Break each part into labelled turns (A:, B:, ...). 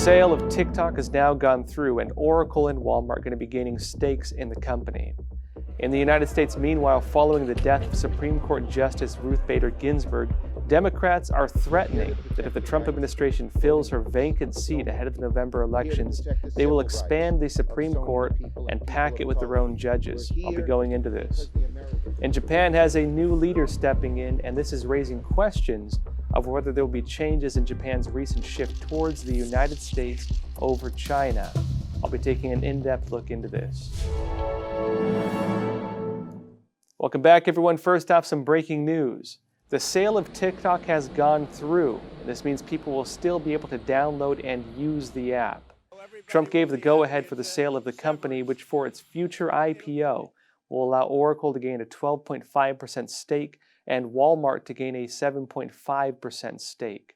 A: sale of TikTok has now gone through, and Oracle and Walmart are going to be gaining stakes in the company. In the United States, meanwhile, following the death of Supreme Court Justice Ruth Bader Ginsburg, Democrats are threatening that if the Trump administration fills her vacant seat ahead of the November elections, they will expand the Supreme Court and pack it with their own judges. I'll be going into this. And Japan has a new leader stepping in, and this is raising questions of whether there will be changes in Japan's recent shift towards the United States over China. I'll be taking an in-depth look into this. Welcome back, everyone. First off, some breaking news. The sale of TikTok has gone through. This means people will still be able to download and use the app. Trump gave the go-ahead for the sale of the company, which for its future IPO will allow Oracle to gain a 12.5% stake and Walmart to gain a 7.5% stake.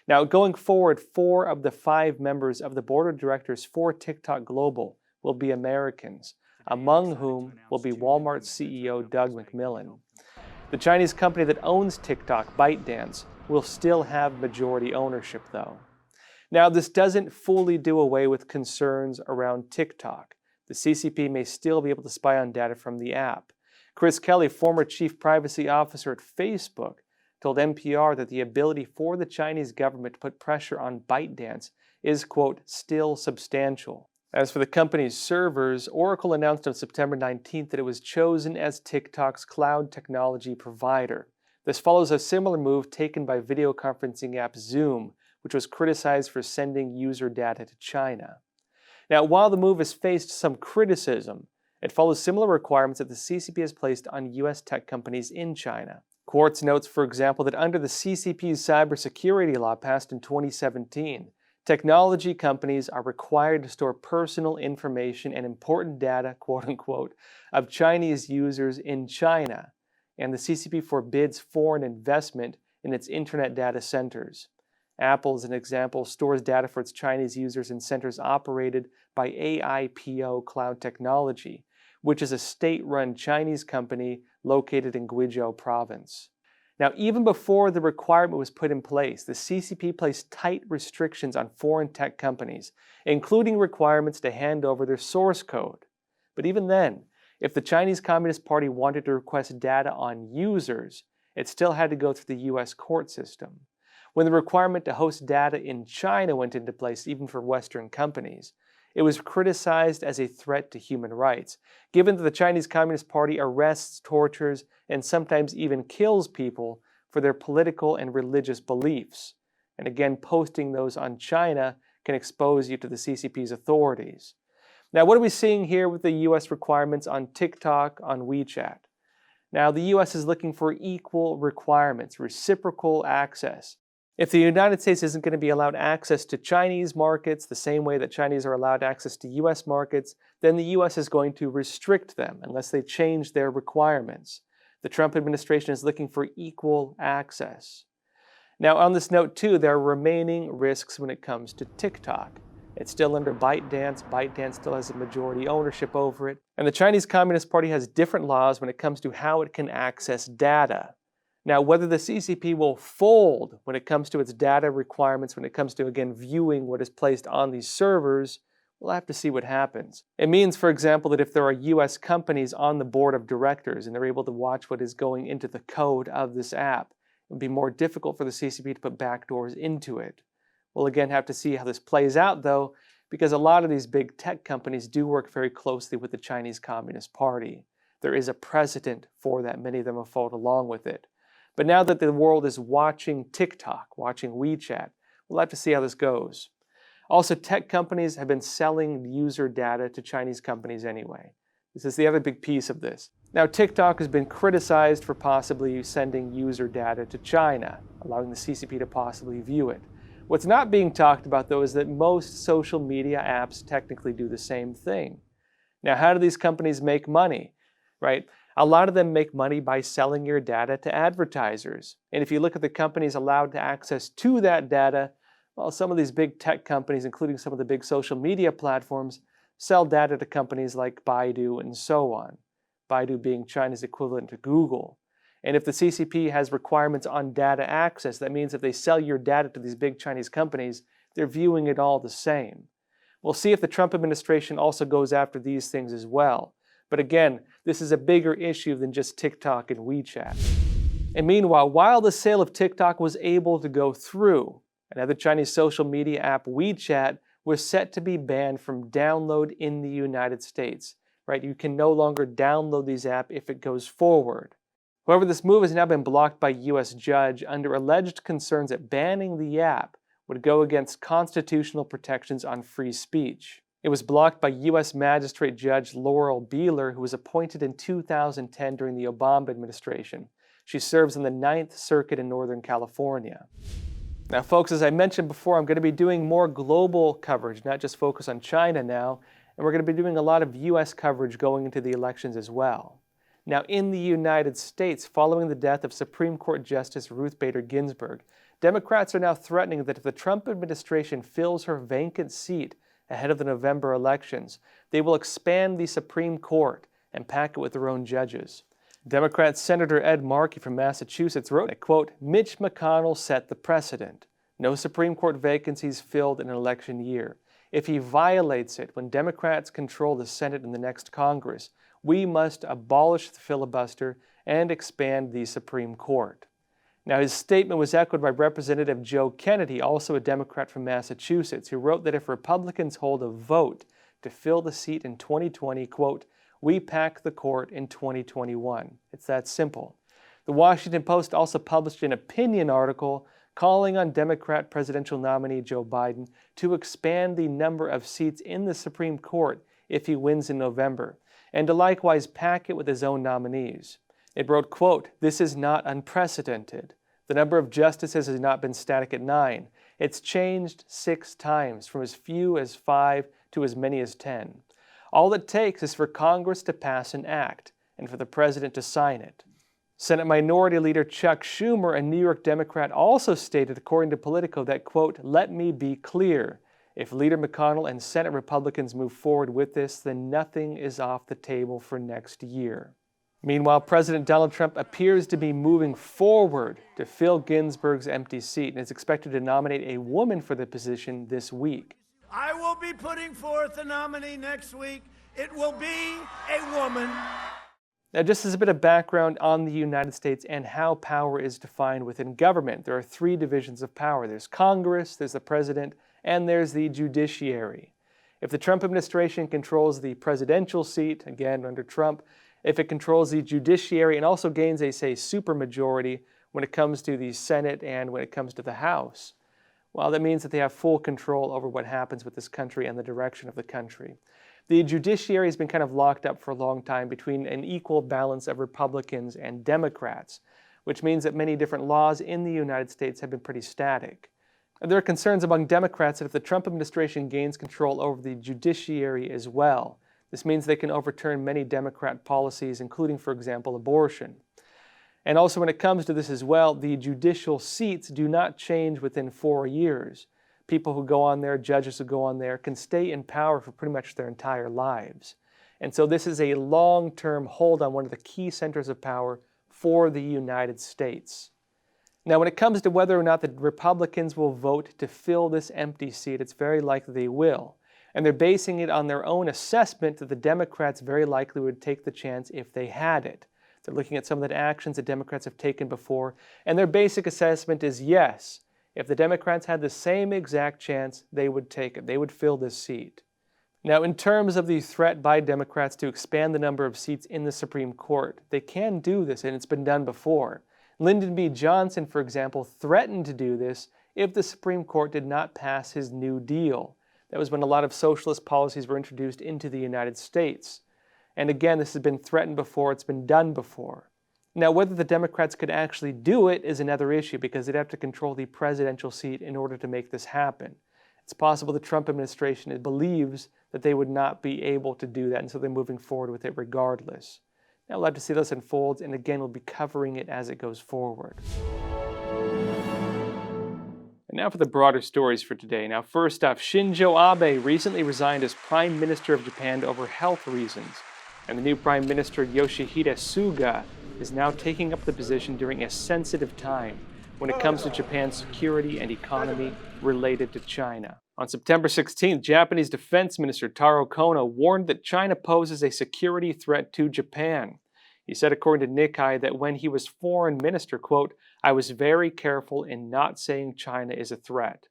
A: Now, going forward, 4 of the 5 members of the board of directors for TikTok Global will be Americans, among whom will be Walmart CEO Doug McMillon. The Chinese company that owns TikTok, ByteDance, will still have majority ownership, though. Now, this doesn't fully do away with concerns around TikTok. The CCP may still be able to spy on data from the app. Chris Kelly, former chief privacy officer at Facebook, told NPR that the ability for the Chinese government to put pressure on ByteDance is, quote, still substantial. As for the company's servers, Oracle announced on September 19th that it was chosen as TikTok's cloud technology provider. This follows a similar move taken by video conferencing app Zoom, which was criticized for sending user data to China. Now, while the move has faced some criticism, it follows similar requirements that the CCP has placed on U.S. tech companies in China. Quartz notes, for example, that under the CCP's cybersecurity law passed in 2017, technology companies are required to store personal information and important data, quote-unquote, of Chinese users in China, and the CCP forbids foreign investment in its internet data centers. Apple, as an example, stores data for its Chinese users in centers operated by AIPO Cloud Technology, which is a state-run Chinese company located in Guizhou province. Now, even before the requirement was put in place, the CCP placed tight restrictions on foreign tech companies, including requirements to hand over their source code. But even then, if the Chinese Communist Party wanted to request data on users, it still had to go through the U.S. court system. When the requirement to host data in China went into place, even for Western companies, it was criticized as a threat to human rights, given that the Chinese Communist Party arrests, tortures, and sometimes even kills people for their political and religious beliefs. And again, posting those on China can expose you to the CCP's authorities. Now, what are we seeing here with the U.S. requirements on TikTok, on WeChat? Now, the U.S. is looking for equal requirements, reciprocal access. If the United States isn't going to be allowed access to Chinese markets the same way that Chinese are allowed access to U.S. markets, then the U.S. is going to restrict them unless they change their requirements. The Trump administration is looking for equal access. Now, on this note, too, there are remaining risks when it comes to TikTok. It's still under ByteDance. ByteDance still has a majority ownership over it. And the Chinese Communist Party has different laws when it comes to how it can access data. Now, whether the CCP will fold when it comes to its data requirements, when it comes to, again, viewing what is placed on these servers, we'll have to see what happens. It means, for example, that if there are U.S. companies on the board of directors and they're able to watch what is going into the code of this app, it would be more difficult for the CCP to put backdoors into it. We'll again have to see how this plays out, though, because a lot of these big tech companies do work very closely with the Chinese Communist Party. There is a precedent for that. Many of them have followed along with it. But now that the world is watching TikTok, watching WeChat, we'll have to see how this goes. Also, tech companies have been selling user data to Chinese companies anyway. This is the other big piece of this. Now, TikTok has been criticized for possibly sending user data to China, allowing the CCP to possibly view it. What's not being talked about, though, is that most social media apps technically do the same thing. Now, how do these companies make money, right? A lot of them make money by selling your data to advertisers. And if you look at the companies allowed to access to that data, well, some of these big tech companies, including some of the big social media platforms, sell data to companies like Baidu and so on. Baidu being China's equivalent to Google. And if the CCP has requirements on data access, that means if they sell your data to these big Chinese companies, they're viewing it all the same. We'll see if the Trump administration also goes after these things as well. But again, this is a bigger issue than just TikTok and WeChat. And meanwhile, while the sale of TikTok was able to go through, another Chinese social media app, WeChat, was set to be banned from download in the United States. Right? You can no longer download these apps if it goes forward. However, this move has now been blocked by a U.S. judge under alleged concerns that banning the app would go against constitutional protections on free speech. It was blocked by U.S. Magistrate Judge Laurel Beeler, who was appointed in 2010 during the Obama administration. She serves in the Ninth Circuit in Northern California. Now, folks, as I mentioned before, I'm going to be doing more global coverage, not just focus on China now, and we're going to be doing a lot of U.S. coverage going into the elections as well. Now, in the United States, following the death of Supreme Court Justice Ruth Bader Ginsburg, Democrats are now threatening that if the Trump administration fills her vacant seat ahead of the November elections, they will expand the Supreme Court and pack it with their own judges. Democrat Senator Ed Markey from Massachusetts wrote that, quote, "Mitch McConnell set the precedent. No Supreme Court vacancies filled in an election year. If he violates it when Democrats control the Senate in the next Congress, we must abolish the filibuster and expand the Supreme Court." Now, his statement was echoed by Representative Joe Kennedy, also a Democrat from Massachusetts, who wrote that if Republicans hold a vote to fill the seat in 2020, quote, "we pack the court in 2021. It's that simple. The Washington Post also published an opinion article calling on Democrat presidential nominee Joe Biden to expand the number of seats in the Supreme Court if he wins in November, and to likewise pack it with his own nominees. It wrote, quote, "This is not unprecedented. The number of justices has not been static at 9. It's changed 6 times, from as few as 5 to as many as 10. All it takes is for Congress to pass an act and for the president to sign it." Senate Minority Leader Chuck Schumer, a New York Democrat, also stated, according to Politico, that, quote, "Let me be clear. If Leader McConnell and Senate Republicans move forward with this, then nothing is off the table for next year." Meanwhile, President Donald Trump appears to be moving forward to fill Ginsburg's empty seat and is expected to nominate a woman for the position this week.
B: "I will be putting forth a nominee next week. It will be a woman."
A: Now, just as a bit of background on the United States and how power is defined within government, there are 3 divisions of power. There's Congress, there's the president, and there's the judiciary. If the Trump administration controls the presidential seat, again under Trump, if it controls the judiciary and also gains a, say, supermajority when it comes to the Senate and when it comes to the House, well, that means that they have full control over what happens with this country and the direction of the country. The judiciary has been kind of locked up for a long time between an equal balance of Republicans and Democrats, which means that many different laws in the United States have been pretty static. And there are concerns among Democrats that if the Trump administration gains control over the judiciary as well, this means they can overturn many Democrat policies, including, for example, abortion. And also when it comes to this as well, the judicial seats do not change within 4 years. People who go on there, judges who go on there, can stay in power for pretty much their entire lives. And so this is a long-term hold on one of the key centers of power for the United States. Now, when it comes to whether or not the Republicans will vote to fill this empty seat, it's very likely they will. And they're basing it on their own assessment that the Democrats very likely would take the chance if they had it. They're looking at some of the actions that Democrats have taken before, and their basic assessment is yes, if the Democrats had the same exact chance, they would take it. They would fill this seat. Now, in terms of the threat by Democrats to expand the number of seats in the Supreme Court, they can do this, and it's been done before. Lyndon B. Johnson, for example, threatened to do this if the Supreme Court did not pass his New Deal. That was when a lot of socialist policies were introduced into the United States. And again, this has been threatened before, it's been done before. Now, whether the Democrats could actually do it is another issue because they'd have to control the presidential seat in order to make this happen. It's possible the Trump administration believes that they would not be able to do that, and so they're moving forward with it regardless. Now, we'll have to see this unfold, and again, we'll be covering it as it goes forward. And now for the broader stories for today. Now, first off, Shinzo Abe recently resigned as Prime Minister of Japan over health reasons, and the new Prime Minister Yoshihide Suga is now taking up the position during a sensitive time, when it comes to Japan's security and economy related to China. On September 16th, Japanese Defense Minister Taro Kono warned that China poses a security threat to Japan. He said, according to Nikkei, that when he was foreign minister, quote, "I was very careful in not saying China is a threat."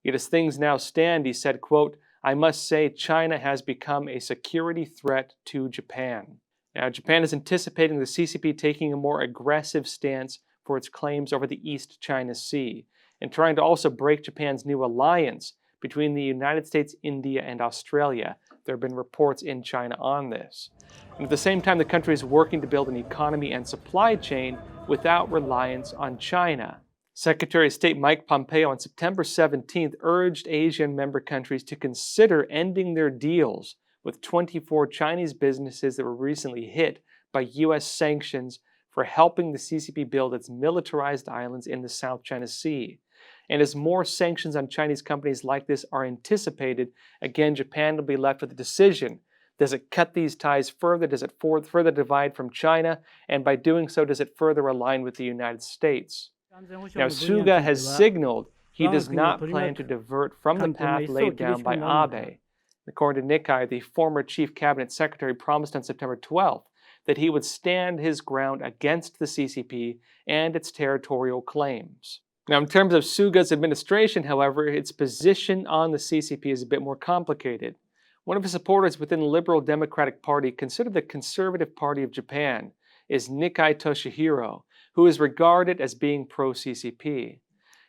A: Yet as things now stand, he said, quote, "I must say China has become a security threat to Japan." Now, Japan is anticipating the CCP taking a more aggressive stance for its claims over the East China Sea, and trying to also break Japan's new alliance between the United States, India, and Australia. There have been reports in China on this. And at the same time, the country is working to build an economy and supply chain without reliance on China. Secretary of State Mike Pompeo on September 17th urged Asian member countries to consider ending their deals with 24 Chinese businesses that were recently hit by U.S. sanctions for helping the CCP build its militarized islands in the South China Sea. And as more sanctions on Chinese companies like this are anticipated, again, Japan will be left with a decision. Does it cut these ties further? Does it further divide from China? And by doing so, does it further align with the United States? Now, Suga has signaled he does not plan to divert from the path laid down by Abe. According to Nikkei, the former chief cabinet secretary promised on September 12th that he would stand his ground against the CCP and its territorial claims. Now, in terms of Suga's administration, however, its position on the CCP is a bit more complicated. One of his supporters within the Liberal Democratic Party, considered the Conservative Party of Japan, is Nikai Toshihiro, who is regarded as being pro-CCP.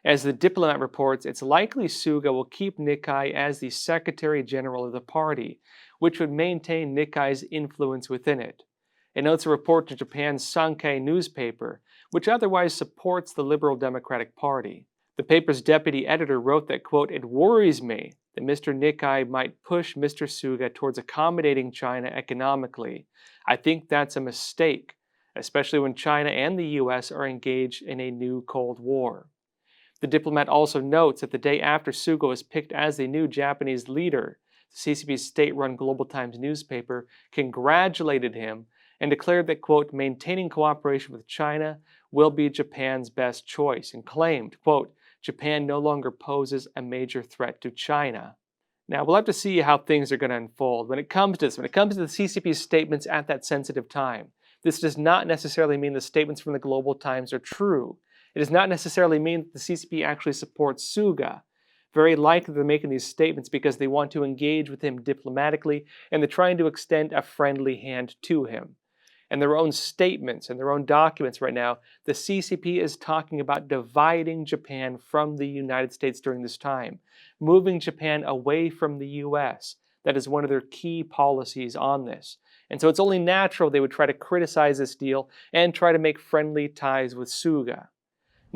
A: As the Diplomat reports, it's likely Suga will keep Nikai as the Secretary General of the party, which would maintain Nikai's influence within it. It notes a report to Japan's Sankei newspaper, which otherwise supports the Liberal Democratic Party. The paper's deputy editor wrote that, quote, "It worries me that Mr. Nikai might push Mr. Suga towards accommodating China economically. I think that's a mistake, especially when China and the U.S. are engaged in a new Cold War." The Diplomat also notes that the day after Suga was picked as the new Japanese leader, the CCP's state-run Global Times newspaper congratulated him and declared that, quote, "maintaining cooperation with China will be Japan's best choice," and claimed, quote, "Japan no longer poses a major threat to China." Now, we'll have to see how things are going to unfold. When it comes to the CCP's statements at that sensitive time, this does not necessarily mean the statements from the Global Times are true. It does not necessarily mean that the CCP actually supports Suga. Very likely they're making these statements because they want to engage with him diplomatically and they're trying to extend a friendly hand to him. And their own statements and their own documents right now, the CCP is talking about dividing Japan from the United States during this time, moving Japan away from the U.S. That is one of their key policies on this. And so it's only natural they would try to criticize this deal and try to make friendly ties with Suga.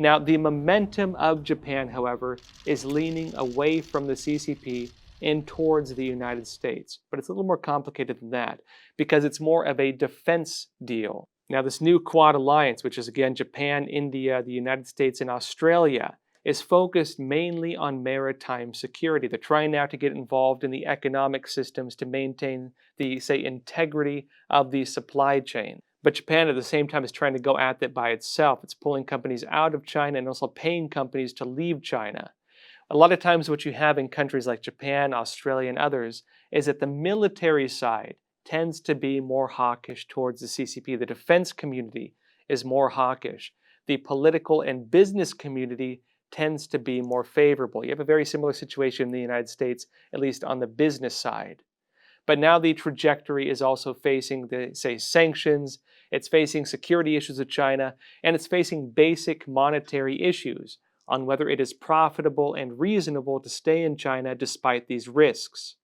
A: Now, the momentum of Japan, however, is leaning away from the CCP and towards the United States. But it's a little more complicated than that because it's more of a defense deal. Now, this new Quad alliance, which is again Japan, India, the United States, and Australia, is focused mainly on maritime security. They're trying now to get involved in the economic systems to maintain the, say, integrity of the supply chain. But Japan at the same time is trying to go at that by itself. It's pulling companies out of China and also paying companies to leave China. A lot of times what you have in countries like Japan, Australia, and others is that the military side tends to be more hawkish towards the CCP. The defense community is more hawkish. The political and business community tends to be more favorable. You have a very similar situation in the United States, at least on the business side. But now the trajectory is also facing the, say, sanctions, it's facing security issues with China, and it's facing basic monetary issues on whether it is profitable and reasonable to stay in China despite these risks.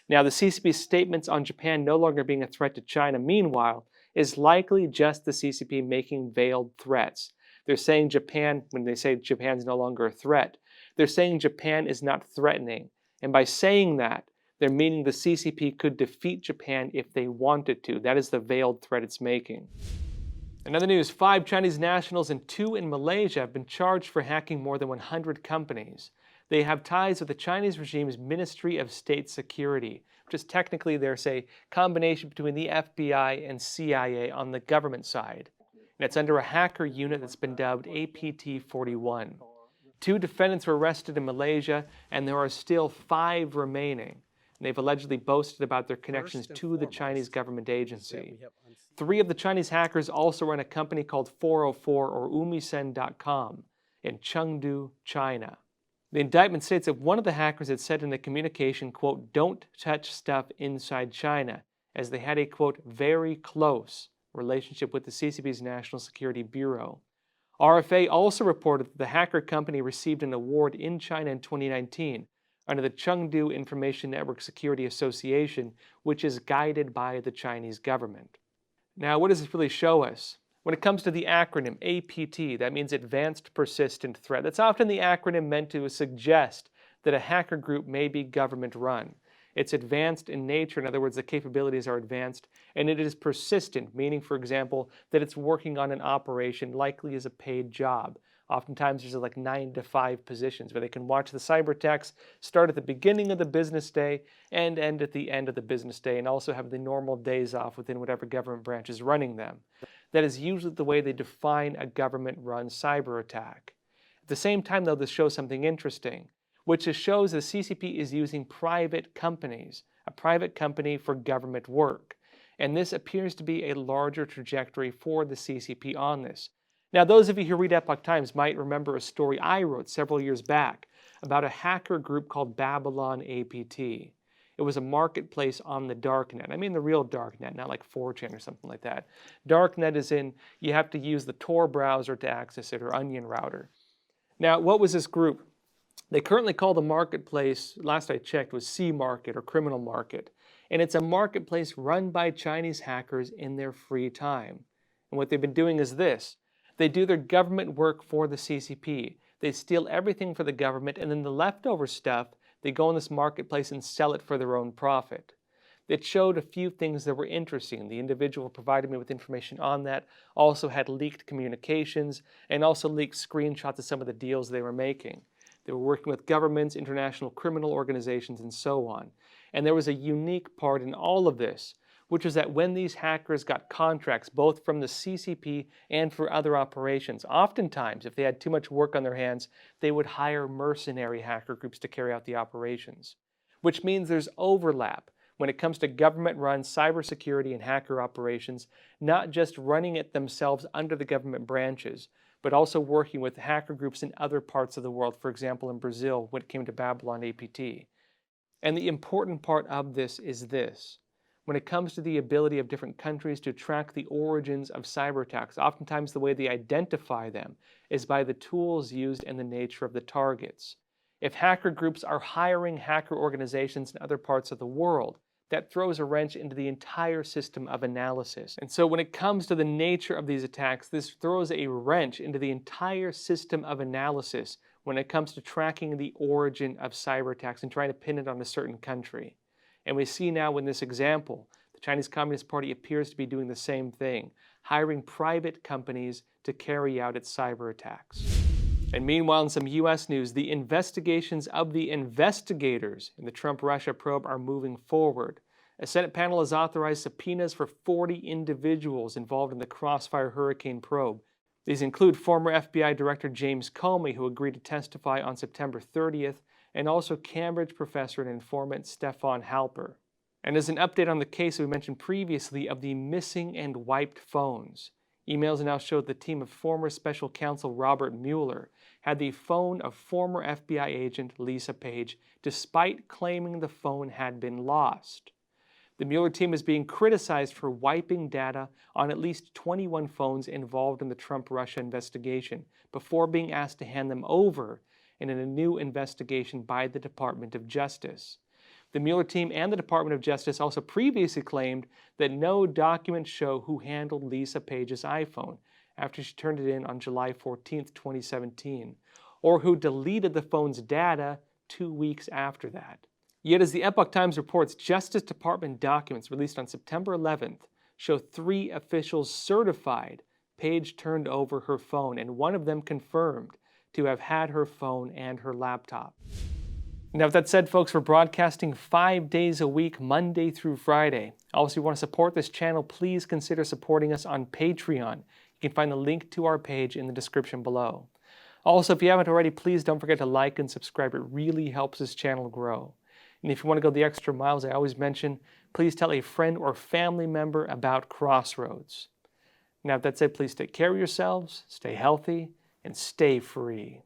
A: Now, the CCP's statements on Japan no longer being a threat to China, meanwhile, is likely just the CCP making veiled threats. They're saying Japan, when they say Japan's no longer a threat, they're saying Japan is not threatening. And by saying that, they're meaning the CCP could defeat Japan if they wanted to. That is the veiled threat it's making. In other news, 5 Chinese nationals and 2 in Malaysia have been charged for hacking more than 100 companies. They have ties with the Chinese regime's Ministry of State Security, which is technically their, say, combination between the FBI and CIA on the government side. and it's under a hacker unit that's been dubbed APT-41. 2 defendants were arrested in Malaysia, and there are still 5 remaining. And they've allegedly boasted about their connections to the Chinese government agency. 3 of the Chinese hackers also run a company called 404 or umisen.com in Chengdu, China. The indictment states that one of the hackers had said in a communication, quote, "Don't touch stuff inside China," as they had a, quote, "very close relationship with the CCP's National Security Bureau. RFA also reported that the hacker company received an award in China in 2019 under the Chengdu Information Network Security Association, which is guided by the Chinese government. Now, what does this really show us? When it comes to the acronym APT, that means Advanced Persistent Threat. That's often the acronym meant to suggest that a hacker group may be government-run. It's advanced in nature, in other words, the capabilities are advanced, and it is persistent, meaning, for example, that it's working on an operation likely as a paid job. Oftentimes there's like 9 to 5 positions where they can watch the cyber attacks start at the beginning of the business day and end at the end of the business day, and also have the normal days off within whatever government branch is running them. That is usually the way they define a government-run cyber attack. At the same time, though, this shows something interesting, which shows the CCP is using private companies, a private company for government work. And this appears to be a larger trajectory for the CCP on this. Now, those of you who read Epoch Times might remember a story I wrote several years back about a hacker group called Babylon APT. It was a marketplace on the darknet. I mean the real darknet, not like 4chan or something like that. Darknet is in, you have to use the Tor browser to access it, or Onion router. Now, what was this group? They currently call the marketplace, last I checked, was C Market or Criminal Market. And it's a marketplace run by Chinese hackers in their free time. And what they've been doing is this. They do their government work for the CCP. They steal everything for the government, and then the leftover stuff, they go in this marketplace and sell it for their own profit. It showed a few things that were interesting. The individual provided me with information on that, also had leaked communications, and also leaked screenshots of some of the deals they were making. They were working with governments, international criminal organizations, and so on. And there was a unique part in all of this, which was that when these hackers got contracts, both from the CCP and for other operations, oftentimes, if they had too much work on their hands, they would hire mercenary hacker groups to carry out the operations. Which means there's overlap when it comes to government-run cybersecurity and hacker operations, not just running it themselves under the government branches, but also working with hacker groups in other parts of the world, for example in Brazil when it came to Babylon APT. And the important part of this is this. When it comes to the ability of different countries to track the origins of cyber attacks, oftentimes the way they identify them is by the tools used and the nature of the targets. If hacker groups are hiring hacker organizations in other parts of the world, that throws a wrench into the entire system of analysis. And so when it comes to the nature of these attacks, this throws a wrench into the entire system of analysis when it comes to tracking the origin of cyber attacks and trying to pin it on a certain country. And we see now in this example, the Chinese Communist Party appears to be doing the same thing, hiring private companies to carry out its cyber attacks. And meanwhile, in some U.S. news, the investigations of the investigators in the Trump-Russia probe are moving forward. A Senate panel has authorized subpoenas for 40 individuals involved in the Crossfire Hurricane probe. These include former FBI Director James Comey, who agreed to testify on September 30th, and also Cambridge professor and informant Stefan Halper. And as an update on the case we mentioned previously of the missing and wiped phones, emails now show the team of former special counsel Robert Mueller had the phone of former FBI agent Lisa Page, despite claiming the phone had been lost. The Mueller team is being criticized for wiping data on at least 21 phones involved in the Trump-Russia investigation before being asked to hand them over in a new investigation by the Department of Justice. The Mueller team and the Department of Justice also previously claimed that no documents show who handled Lisa Page's iPhone after she turned it in on July 14, 2017, or who deleted the phone's data 2 weeks after that. Yet as the Epoch Times reports, Justice Department documents released on September 11th show 3 officials certified Page turned over her phone, and one of them confirmed to have had her phone and her laptop. Now, with that said, folks, we're broadcasting 5 days a week, Monday through Friday. Also, if you want to support this channel, please consider supporting us on Patreon. You can find the link to our page in the description below. Also, if you haven't already, please don't forget to like and subscribe. It really helps this channel grow. And if you want to go the extra miles, I always mention, please tell a friend or family member about Crossroads. Now, with that said, please take care of yourselves, stay healthy, and stay free.